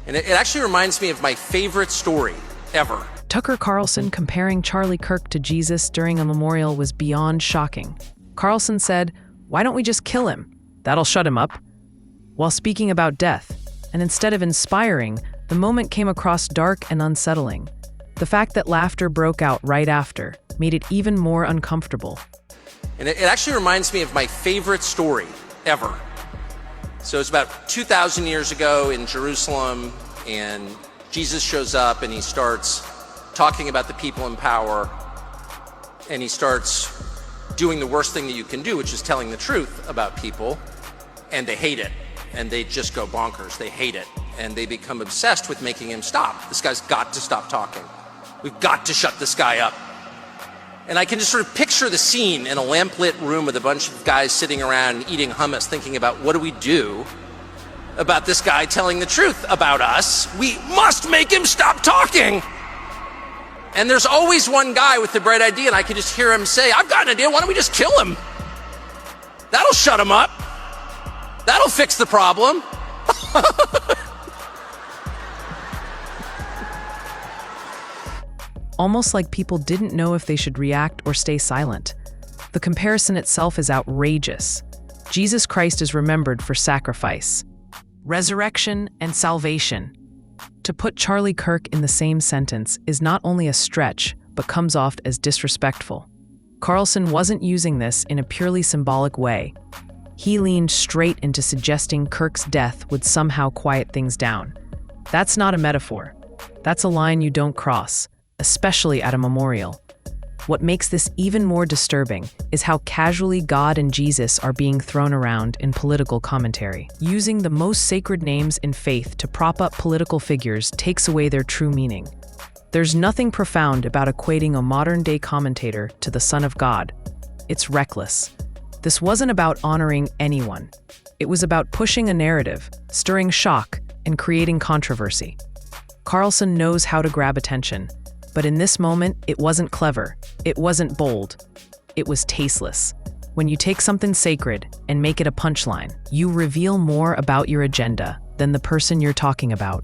And it actually reminds me of my favorite story ever. Tucker Carlson comparing Charlie Kirk to Jesus during a memorial was beyond shocking. Carlson said, "Why don't we just kill him? That'll shut him up." While speaking about death, and instead of inspiring, the moment came across dark and unsettling. The fact that laughter broke out right after made it even more uncomfortable. And it actually reminds me of my favorite story ever. So it's about 2,000 years ago in Jerusalem, and Jesus shows up and he starts talking about the people in power, and he starts doing the worst thing that you can do, which is telling the truth about people, and they hate it, and they just go bonkers. They hate it, and they become obsessed with making him stop. This guy's got to stop talking. We've got to shut this guy up. And I can just sort of picture the scene in a lamplit room with a bunch of guys sitting around eating hummus, thinking about what do we do about this guy telling the truth about us? We must make him stop talking. And there's always one guy with the bright idea, and I can just hear him say, "I've got an idea, why don't we just kill him? That'll shut him up. That'll fix the problem." Almost like people didn't know if they should react or stay silent. The comparison itself is outrageous. Jesus Christ is remembered for sacrifice, resurrection, and salvation. To put Charlie Kirk in the same sentence is not only a stretch, but comes off as disrespectful. Carlson wasn't using this in a purely symbolic way. He leaned straight into suggesting Kirk's death would somehow quiet things down. That's not a metaphor. That's a line you don't cross, especially at a memorial. What makes this even more disturbing is how casually God and Jesus are being thrown around in political commentary. Using the most sacred names in faith to prop up political figures takes away their true meaning. There's nothing profound about equating a modern-day commentator to the Son of God. It's reckless. This wasn't about honoring anyone. It was about pushing a narrative, stirring shock, and creating controversy. Carlson knows how to grab attention. But in this moment, it wasn't clever. It wasn't bold. It was tasteless. When you take something sacred and make it a punchline, you reveal more about your agenda than the person you're talking about.